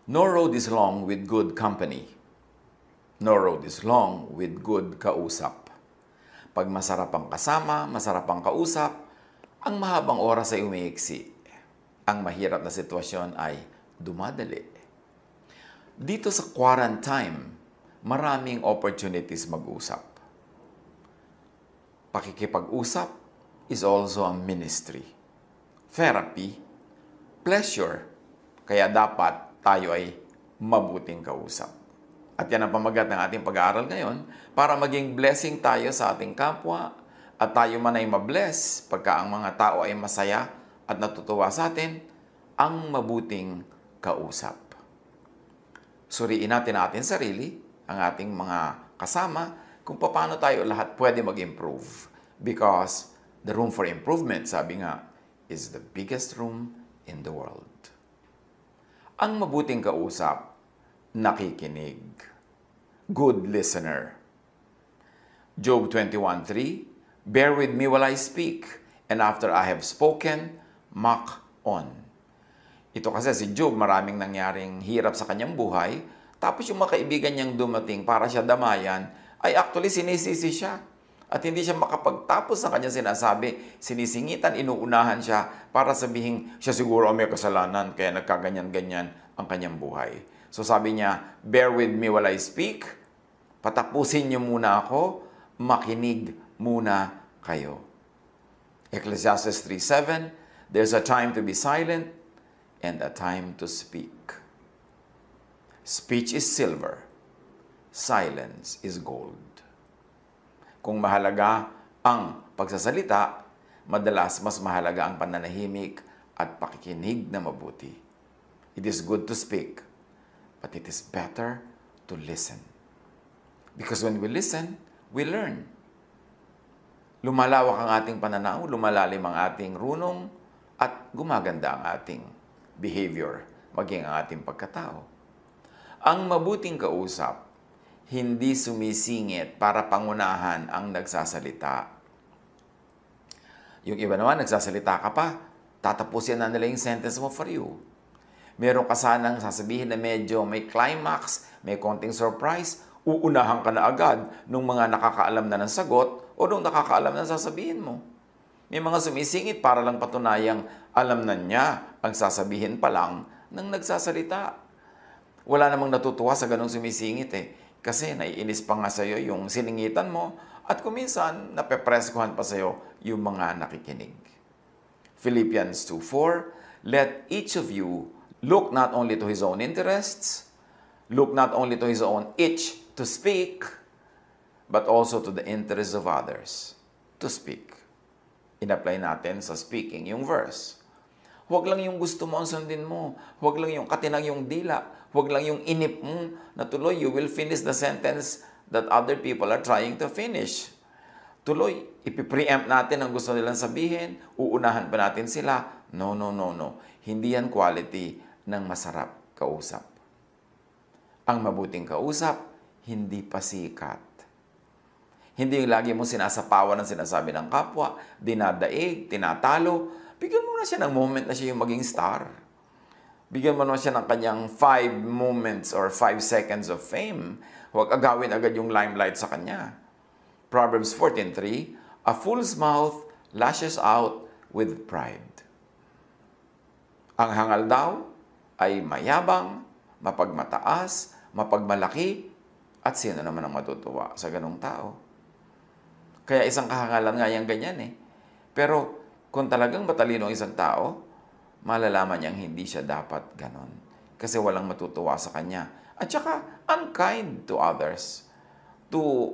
No road is long with good company. No road is long with good kausap. Pag masarap ang kasama, masarap ang kausap, ang mahabang oras ay umiiksi. Ang mahirap na sitwasyon ay dumadali. Dito sa quarantine, maraming opportunities mag-usap. Pakikipag-usap is also a ministry. Therapy, pleasure. Kaya dapat tayo ay mabuting kausap. At yan ang pamagat ng ating pag-aaral ngayon para maging blessing tayo sa ating kapwa at tayo man ay mabless pagka ang mga tao ay masaya at natutuwa sa atin, ang mabuting kausap. Suriin natin ating sarili, ang ating mga kasama, kung paano tayo lahat pwede mag-improve. Because the room for improvement, sabi nga, is the biggest room in the world. Ang mabuting kausap, nakikinig. Good listener. Job 21:3, bear with me while I speak, and after I have spoken, mock on. Ito kasi si Job, maraming nangyaring hirap sa kanyang buhay, tapos yung mga kaibigan niyang dumating para siya damayan, ay actually sinisisi siya. At hindi siya makapagtapos ng kanyang sinasabi, sinisingitan, inuunahan siya para sabihin siya siguro may kasalanan, kaya nagkaganyan-ganyan ang kanyang buhay. So sabi niya, bear with me while I speak, patapusin niyo muna ako, makinig muna kayo. Ecclesiastes 3:7, there's a time to be silent and a time to speak. Speech is silver, silence is gold. Kung mahalaga ang pagsasalita, madalas mas mahalaga ang pananahimik at pakikinig na mabuti. It is good to speak, but it is better to listen. Because when we listen, we learn. Lumalawak ang ating pananaw, lumalalim ang ating runong, at gumaganda ang ating behavior, maging ang ating pagkatao. Ang mabuting kausap, hindi sumisingit para pangunahan ang nagsasalita. Yung iba naman, nagsasalita ka pa, tatapusin na nila yung sentence mo for you. Meron ka sanang sasabihin na medyo may climax, may konting surprise, uunahan ka na agad nung mga nakakaalam na ng sagot o nung nakakaalam na sasabihin mo. May mga sumisingit para lang patunayang alam na niya ang sasabihin pa lang ng nagsasalita. Wala namang natutuwa sa ganong sumisingit eh. Kasi naiinis pa nga sa'yo yung siningitan mo at kuminsan napepreskuhan pa sa'yo yung mga nakikinig. Philippians 2:4, let each of you look not only to his own interests, look not only to his own itch to speak, but also to the interests of others to speak. In-apply natin sa speaking yung verse. Huwag lang yung gusto mo ang sundin mo. Huwag lang yung katinang yung dila. Huwag lang yung inip mo na tuloy, you will finish the sentence that other people are trying to finish. Tuloy, ipipreempt natin ang gusto nilang sabihin, uunahan pa natin sila. No, no, no, no. Hindi yan quality ng masarap kausap. Ang mabuting kausap, hindi pasikat. Hindi yung lagi mo sinasapawan ng sinasabi ng kapwa, dinadaig, tinatalo. Bigyan mo na siya ng moment na siya yung maging star. Bigyan mo na siya ng kanyang 5 moments or 5 seconds of fame. Huwag agawin agad yung limelight sa kanya. Proverbs 14:3, a fool's mouth lashes out with pride. Ang hangal daw ay mayabang, mapagmataas, mapagmalaki, at sino naman ang matutuwa sa ganong tao? Kaya isang kahangalan nga yung ganyan eh. Pero kung talagang matalino ang isang tao, malalaman niyang hindi siya dapat ganon. Kasi walang matutuwa sa kanya. At saka, unkind to others. To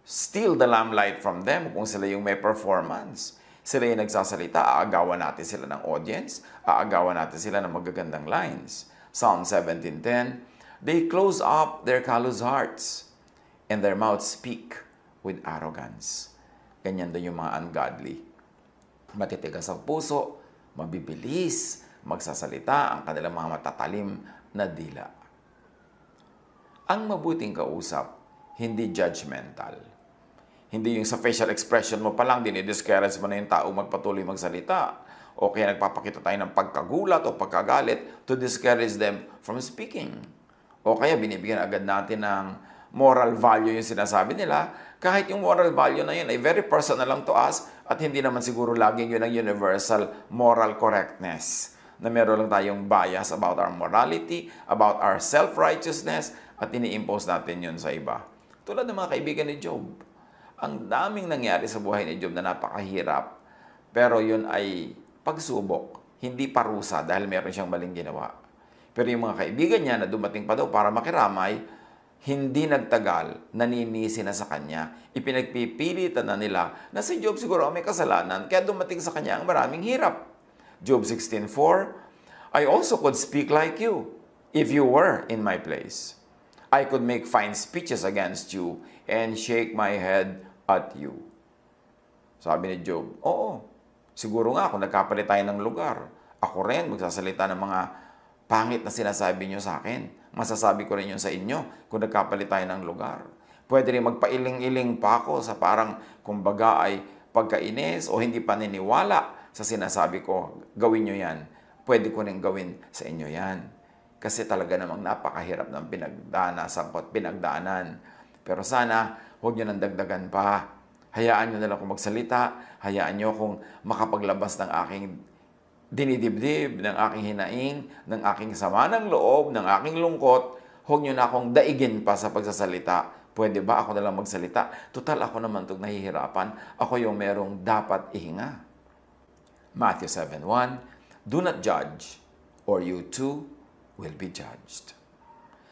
steal the limelight from them kung sila yung may performance. Sila yung nagsasalita, aagawan natin sila ng audience, aagawan natin sila ng magagandang lines. Psalm 17:10, they close up their callous hearts, and their mouths speak with arrogance. Ganyan din yung mga ungodly. Matitigas ang puso, mabibilis, magsasalita ang kanilang mga matatalim na dila. Ang mabuting kausap, hindi judgmental. Hindi yung sa facial expression mo pa lang, dinidiscourage mo na yung tao magpatuloy magsalita. o kaya nagpapakita tayo ng pagkagulat o pagkagalit to discourage them from speaking. O kaya binibigyan agad natin ng moral value yung sinasabi nila, kahit yung moral value na yun ay very personal lang to us at hindi naman siguro laging yun ang universal moral correctness na meron lang tayong bias about our morality, about our self-righteousness at ini-impose natin yun sa iba. Tulad ng mga kaibigan ni Job. Ang daming nangyari sa buhay ni Job na napakahirap, pero yun ay pagsubok, hindi parusa dahil meron siyang maling ginawa. Pero yung mga kaibigan niya na dumating pa daw para makiramay, hindi nagtagal, naninisi na sa kanya. Ipinagpipilitan na nila na si Job siguro may kasalanan, kaya dumating sa kanya ang maraming hirap. Job 16:4, I also could speak like you, if you were in my place. I could make fine speeches against you and shake my head at you. Sabi ni Job, oo, siguro nga kung nagkapalit tayo ng lugar, ako rin magsasalita ng mga pangit na sinasabi nyo sa akin. Masasabi ko rin yun sa inyo kung nagkapalit tayo ng lugar. Pwede rin magpailing-iling pa ako sa parang kumbaga ay pagkainis o hindi paniniwala sa sinasabi ko, gawin nyo yan. Pwede ko rin gawin sa inyo yan. Kasi talaga namang napakahirap ng pinagdaanan. Pero sana, huwag nyo nang dagdagan pa. Hayaan nyo na lang kung magsalita. Hayaan nyo kung makapaglabas ng aking dinidibdib, ng aking hinaing, ng aking sama ng loob, ng aking lungkot. Huwag nyo na akong daigin pa sa pagsasalita. Pwede ba ako na lang magsalita? Total, ako naman itong nahihirapan. Ako yung merong dapat ihinga. Matthew 7:1, do not judge, or you too will be judged.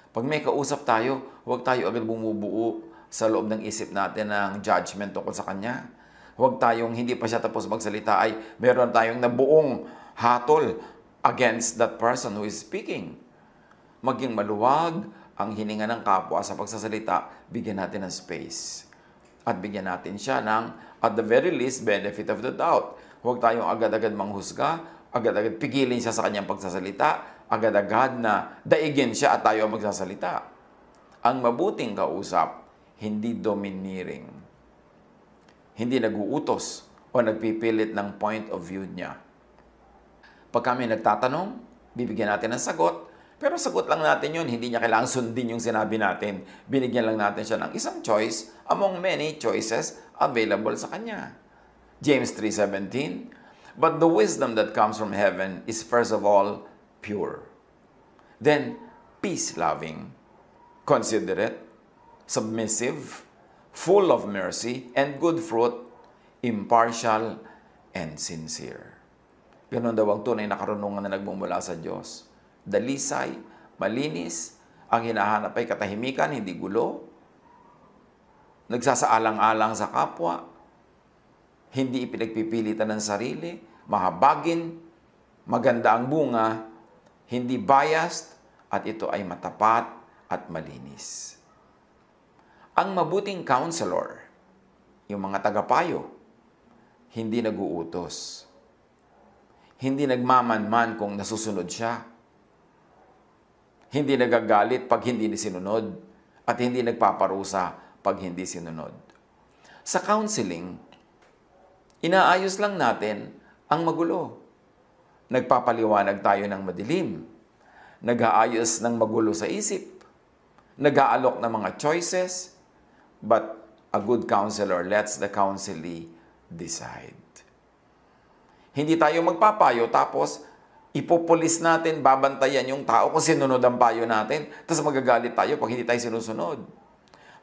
Pag may kausap tayo, huwag tayo agad bumubuo sa loob ng isip natin ng judgment tungkol sa kanya. Huwag tayong hindi pa siya tapos magsalita ay meron tayong nabuong hatol against that person who is speaking. Maging maluwag ang hininga ng kapwa sa pagsasalita, bigyan natin ng space. At bigyan natin siya ng, at the very least, benefit of the doubt. Huwag tayong agad-agad manghusga, agad-agad pigilin siya sa kanyang pagsasalita, agad-agad na daigin siya at tayo ang magsasalita. Ang mabuting kausap, hindi domineering. Hindi naguutos o nagpipilit ng point of view niya. Pag kami nagtatanong, bibigyan natin ng sagot, pero sagot lang natin yun, hindi niya kailangang sundin yung sinabi natin. Binigyan lang natin siya ng isang choice among many choices available sa kanya. James 3:17, but the wisdom that comes from heaven is first of all pure. Then, peace-loving, considerate, submissive, full of mercy and good fruit, impartial and sincere. Ganon daw ang tunay na karunungan na nagmumula sa Diyos. Dalisay, malinis, ang hinahanap ay katahimikan, hindi gulo, nagsasaalang-alang sa kapwa, hindi ipinagpipilitan ng sarili, mahabagin, maganda ang bunga, hindi biased, at ito ay matapat at malinis. Ang mabuting counselor, yung mga tagapayo, hindi naguutos. Hindi nagmamanman kung nasusunod siya. Hindi nagagalit pag hindi sinunod at hindi nagpaparusa pag hindi sinunod. Sa counseling, inaayos lang natin ang magulo. Nagpapaliwanag tayo ng madilim. Nag-aayos ng magulo sa isip. Nag-aalok ng mga choices. But a good counselor lets the counselee decide. Hindi tayo magpapayo tapos ipopulis natin, babantayan yung tao kung sinunod ang payo natin. Tapos magagalit tayo pag hindi tayo sinusunod.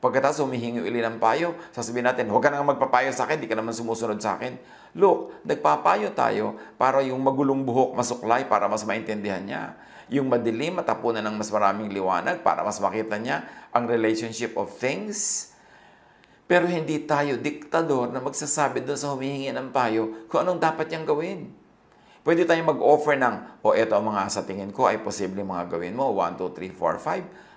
Pagkatapos humihingi uli ng payo, sasabihin natin, huwag ka nang magpapayo sa akin, di ka naman sumusunod sa akin. Look, nagpapayo tayo para yung magulong buhok masuklay para mas maintindihan niya. Yung madilim, matapunan ng mas maraming liwanag para mas makita niya ang relationship of things. Pero hindi tayo diktador na magsasabi doon sa humihingi ng payo kung anong dapat niyang gawin. Pwede tayong mag-offer ng, eto ang mga sa tingin ko ay posible mga gawin mo, 1, 2, 3, 4,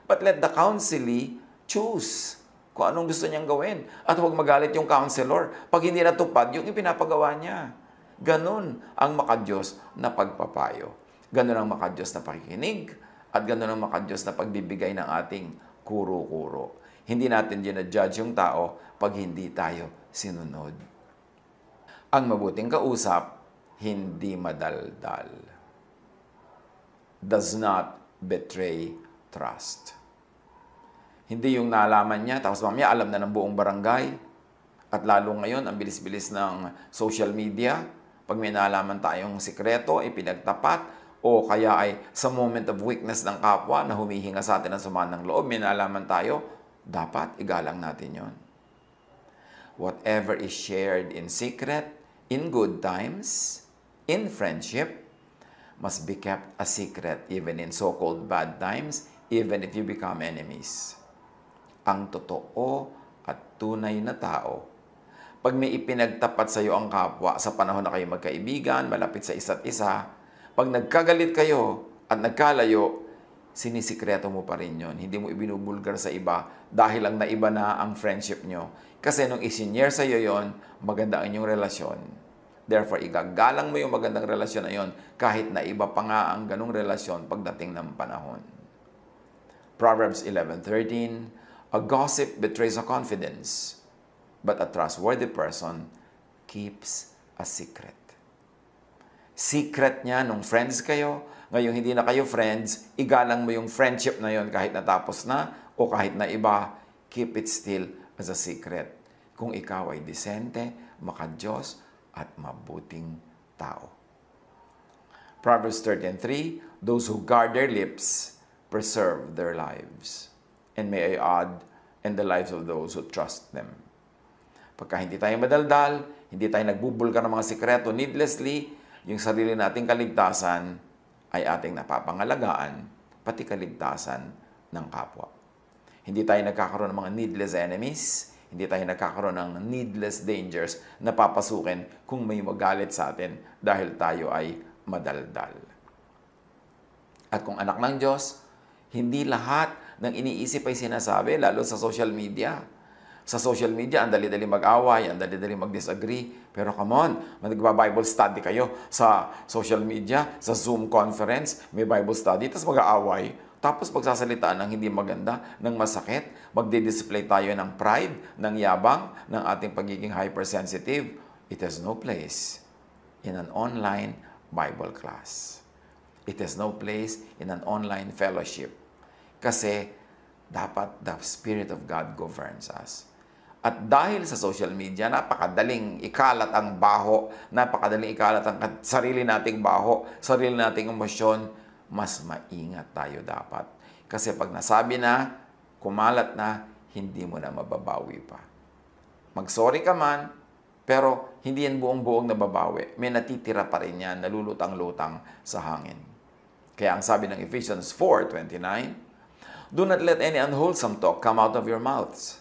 5. But let the counselee choose kung anong gusto niyang gawin. At huwag magalit yung counselor pag hindi natupad yung ipinapagawa niya. Ganun ang makadiyos na pagpapayo. Ganun ang makadiyos na pakikinig. At ganun ang makadiyos na pagbibigay ng ating kuro-kuro. Hindi natin ginajudge yung tao pag hindi tayo sinunod. Ang mabuting kausap, hindi madaldal. Does not betray trust. Hindi yung nalaman niya, tapos mamaya alam na ng buong barangay. At lalo ngayon, ang bilis-bilis ng social media, pag may nalaman tayong sikreto, ipinagtapat, o kaya ay sa moment of weakness ng kapwa na humihinga sa atin ng sama ng loob, may nalaman tayo, dapat igalang natin yon. Whatever is shared in secret, in good times, in friendship, must be kept a secret even in so-called bad times, even if you become enemies. Ang totoo at tunay na tao, pag may ipinagtapat sa iyo ang kapwa sa panahon na kayo magkaibigan, malapit sa isa't isa, pag nagkagalit kayo at nagkalayo, sinisikreto mo pa rin yun. Hindi mo ibinubulgar sa iba dahil lang naiba na ang friendship nyo. Kasi nung isinyer sa iyo yon, maganda ang inyong relasyon. Therefore, igagalang mo yung magandang relasyon na yon kahit na iba pa nga ang ganong relasyon pagdating ng panahon. Proverbs 11:13, a gossip betrays a confidence, but a trustworthy person keeps a secret. Secret niya nung friends kayo, ngayon hindi na kayo friends, igalang mo yung friendship na yon kahit natapos na o kahit na iba, keep it still as a secret. Kung ikaw ay disente, makadiyos, at mabuting tao. Proverbs 13:3, those who guard their lips preserve their lives. And may I add, and the lives of those who trust them. Pagka hindi tayo madaldal, hindi tayo nagbubulgar ng mga sikreto needlessly, yung sarili nating kaligtasan ay ating napapangalagaan, pati kaligtasan ng kapwa. Hindi tayo nagkakaroon ng mga needless enemies, hindi tayo nagkakaroon ng needless dangers na papasukin kung may magalit sa atin dahil tayo ay madaldal. At kung anak ng Diyos, hindi lahat ng iniisip ay sinasabi, lalo sa social media. Sa social media, ang dali-dali mag-away, ang dali-dali mag-disagree. Pero come on, magba-Bible study kayo sa social media, sa Zoom conference, may Bible study, tapos mag-aaway. Tapos pagsasalitaan ng hindi maganda, ng masakit, magdi-display tayo ng pride, ng yabang, ng ating pagiging hypersensitive. It has no place in an online Bible class. It has no place in an online fellowship. Kasi dapat the Spirit of God governs us. At dahil sa social media, napakadaling ikalat ang baho, napakadaling ikalat ang sarili nating baho, sarili nating emosyon, mas maingat tayo dapat. Kasi pag nasabi na, kumalat na, hindi mo na mababawi pa. Mag-sorry ka man, pero hindi yan buong-buong nababawi. May natitira pa rin yan, nalulutang-lutang sa hangin. Kaya ang sabi ng Ephesians 4:29, do not let any unwholesome talk come out of your mouths,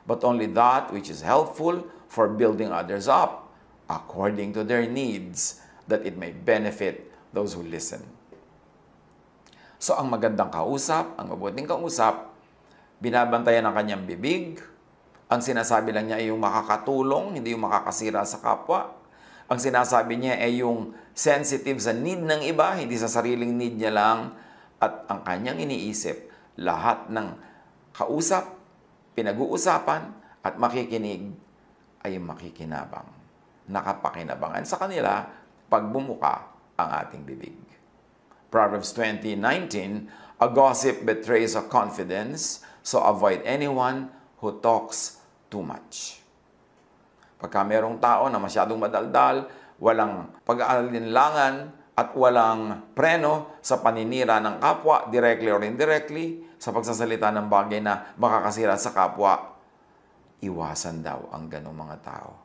but only that which is helpful for building others up, according to their needs, that it may benefit those who listen. So, ang magandang kausap, ang mabuting kausap, binabantayan ng kanyang bibig, ang sinasabi lang niya ay yung makakatulong, hindi yung makakasira sa kapwa. Ang sinasabi niya ay yung sensitive sa need ng iba, hindi sa sariling need niya lang, at ang kanyang iniisip, lahat ng kausap, pinag-uusapan, at makikinig ay makikinabang. Nakapakinabangan sa kanila pag bumuka ang ating bibig. Proverbs 20:19, a gossip betrays a confidence, so avoid anyone who talks too much. Pagka merong tao na masyadong madaldal, walang pag-aalinlangan, at walang preno sa paninira ng kapwa, directly or indirectly, sa pagsasalita ng bagay na makakasira sa kapwa, iwasan daw ang ganong mga tao.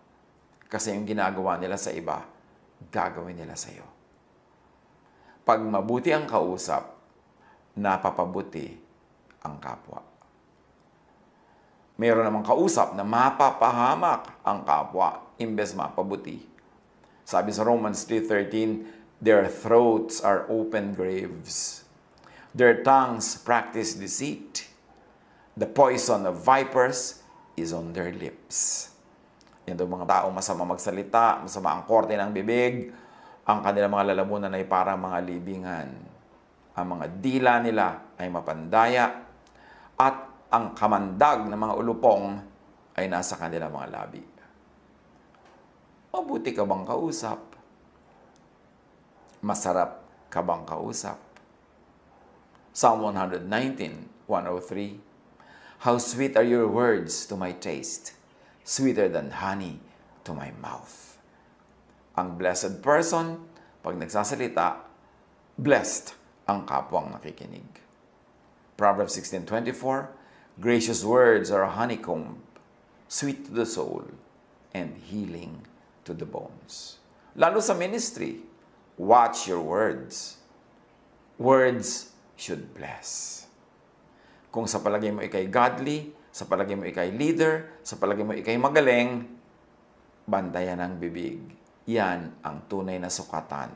Kasi yung ginagawa nila sa iba, gagawin nila sa iyo. Pag mabuti ang kausap, napapabuti ang kapwa. Mayroon namang kausap na mapapahamak ang kapwa, imbes mapabuti. Sabi sa Romans 3:13, their throats are open graves. Their tongues practice deceit. The poison of vipers is on their lips. Yan daw mga taong masama magsalita, masama ang korte ng bibig, ang kanilang mga lalamunan ay parang mga libingan. Ang mga dila nila ay mapandaya, at ang kamandag ng mga ulupong ay nasa kanilang mga labi. Mabuti ka bang kausap? Masarap ka bang kausap? Psalm 119:103. How sweet are your words to my taste, sweeter than honey to my mouth. Ang blessed person, pag nagsasalita, blessed ang kapwang nakikinig. Proverbs 16:24, gracious words are a honeycomb, sweet to the soul, and healing to the bones. Lalo sa ministry, watch your words. Words should bless. Kung sa palagay mo ikay godly, sa palagay mo ikay leader, sa palagay mo ikay magaling, bantayan ang bibig. Yan ang tunay na sukatan.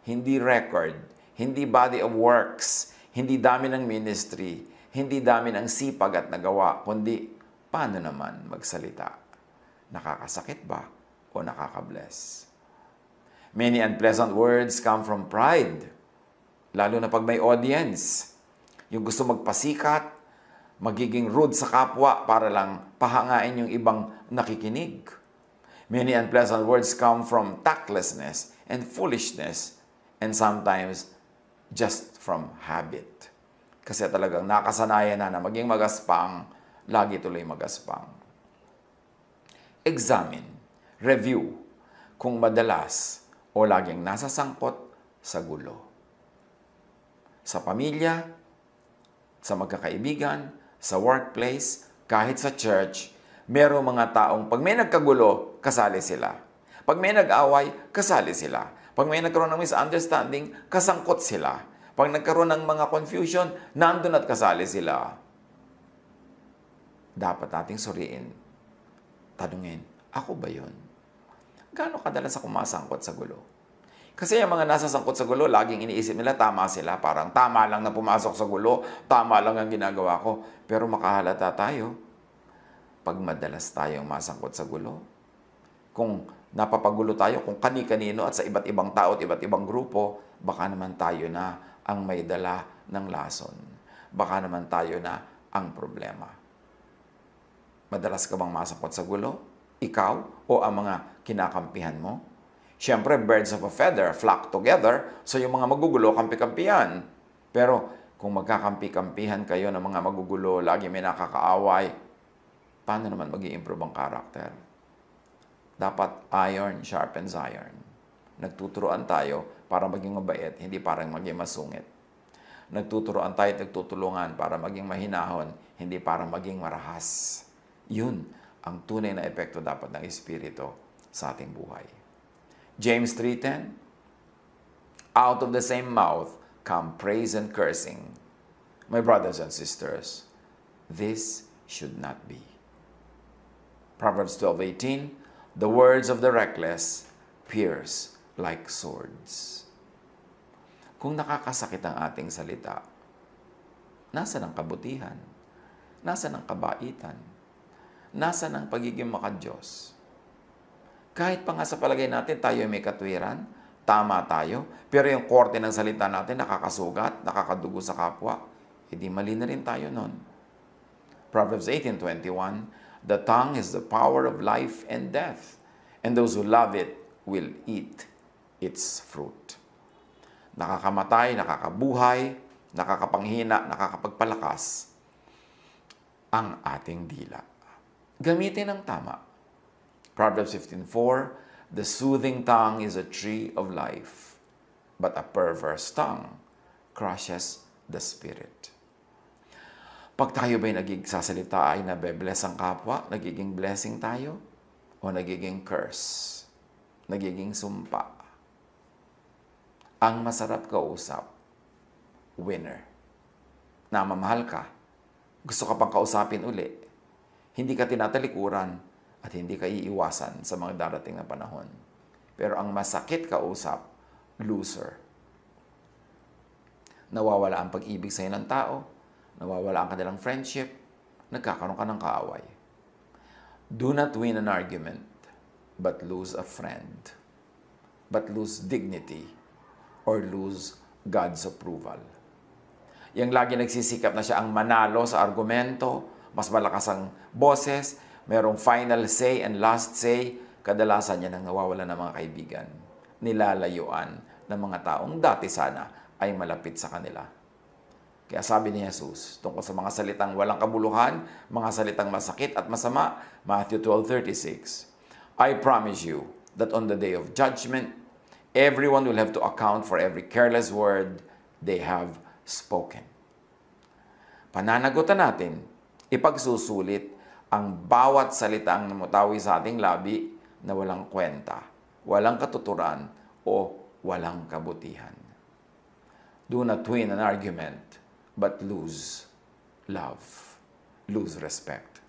Hindi record, hindi body of works, hindi dami ng ministry, hindi dami ng sipag at nagawa, kundi paano naman magsalita. Nakakasakit ba o nakakabless? Many unpleasant words come from pride, lalo na pag may audience. Yung gusto magpasikat, magiging rude sa kapwa para lang pahangain yung ibang nakikinig. Many unpleasant words come from tactlessness and foolishness, and sometimes just from habit. Kasi talagang nakasanayan na maging magaspang, lagi tuloy magaspang. Examine, review, kung madalas o laging nasa sangkot sa gulo. Sa pamilya, sa magkakaibigan, sa workplace, kahit sa church, merong mga taong pag may nagkagulo, kasali sila. Pag may nag-away, kasali sila. Pag may nagkaroon ng misunderstanding, kasangkot sila. Pag nagkaroon ng mga confusion, nandun at kasali sila. Dapat nating suriin. Tanungin, ako ba yun? Gaano kadalas ako masangkot sa gulo? Kasi yung mga nasa sangkot sa gulo, laging iniisip nila, tama sila. Parang tama lang na pumasok sa gulo, tama lang ang ginagawa ko. Pero makahalata tayo pag madalas tayong masangkot sa gulo. Kung napapagulo tayo kung kani-kanino at sa iba't ibang tao at iba't ibang grupo, baka naman tayo na ang may dala ng lason. Baka naman tayo na ang problema. Madalas ka bang masangkot sa gulo? Ikaw o ang mga kinakampihan mo? Siyempre, birds of a feather flock together, so yung mga magugulo, kampi-kampihan. Pero kung magkakampi-kampihan kayo ng mga magugulo, lagi may nakakaaway, paano naman mag-i-improve ang karakter? Dapat iron sharpens iron. Nagtuturoan tayo para maging mabait, hindi para maging masungit. Nagtuturoan tayo at nagtutulungan para maging mahinahon, hindi para maging marahas. Yun ang tunay na epekto dapat ng Espiritu sa ating buhay. James 3:10, out of the same mouth come praise and cursing. My brothers and sisters, this should not be. Proverbs 12:18, the words of the reckless pierce like swords. Kung nakakasakit ang ating salita, nasaan ang kabutihan? Nasaan ang kabaitan? Nasaan ang pagiging makadiyos? Kahit pa nga sa palagay natin, tayo may katwiran, tama tayo, pero yung korte ng salita natin nakakasugat, nakakadugo sa kapwa, hindi mali na rin tayo nun. Proverbs 18:21, the tongue is the power of life and death, and those who love it will eat its fruit. Nakakamatay, nakakabuhay, nakakapanghina, nakakapagpalakas ang ating dila. Gamitin ang tama. Proverbs 15:4, the soothing tongue is a tree of life, but a perverse tongue crushes the spirit. Pag tayo ba'y nagsasalita ay nabe-bless ang kapwa, nagiging blessing tayo, o nagiging curse, nagiging sumpa? Ang masarap kausap, winner. Namamahal ka, gusto ka pang kausapin uli, hindi ka tinatalikuran, at hindi ka iiwasan sa mga darating na panahon. Pero ang masakit kausap, loser. Nawawala ang pag-ibig sa'yo ng tao, nawawala ang kanilang friendship, nagkakaroon ka ng kaaway. Do not win an argument, but lose a friend. But lose dignity, or lose God's approval. Yang lagi nagsisikap na siya ang manalo sa argumento, mas malakas ang boses, merong final say and last say, kadalasan niya nang nawawala ng mga kaibigan. Nilalayuan, ng mga taong dati sana ay malapit sa kanila. Kaya sabi ni Jesus, tungkol sa mga salitang walang kabuluhan, mga salitang masakit at masama, Matthew 12:36, I promise you that on the day of judgment, everyone will have to account for every careless word they have spoken. Pananagutan natin, ipagsusulit ang bawat salitang namutawi sa ating labi na walang kwenta, walang katuturan, o walang kabutihan. Do not win an argument, but lose love, lose respect.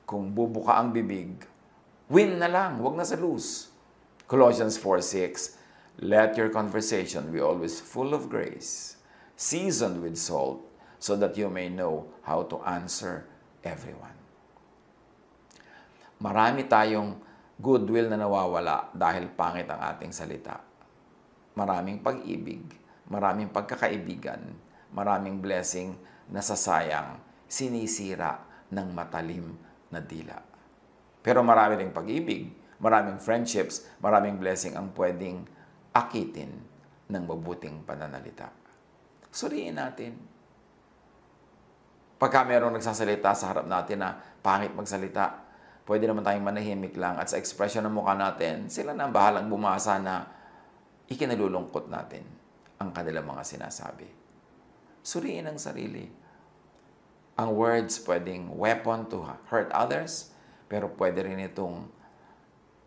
Kung bubuka ang bibig, win na lang, wag na sa lose. Colossians 4:6, let your conversation be always full of grace, seasoned with salt, so that you may know how to answer everyone. Marami tayong goodwill na nawawala dahil pangit ang ating salita. Maraming pag-ibig, maraming pagkakaibigan, maraming blessing na sasayang, sinisira ng matalim na dila. Pero marami ring pag-ibig, maraming friendships, maraming blessing ang pwedeng akitin ng mabuting pananalita. Suriin natin. Pagka mayroong nagsasalita sa harap natin na pangit magsalita, pwede naman tayong manahimik lang at sa ekspresyon ng mukha natin, sila na ang bahalang bumasa na ikinalulungkot natin ang kanilang mga sinasabi. Suriin ang sarili. Ang words pwedeng weapon to hurt others, pero pwede rin itong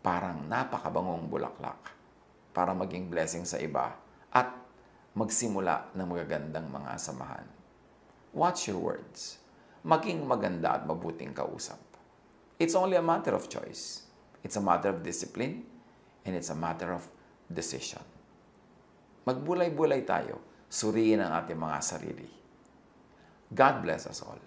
parang napakabangong bulaklak para maging blessing sa iba at magsimula ng magagandang mga samahan. Watch your words. Maging maganda at mabuting kausap. It's only a matter of choice. It's a matter of discipline, and it's a matter of decision. Magbulay-bulay tayo. Suriin ang ating mga sarili. God bless us all.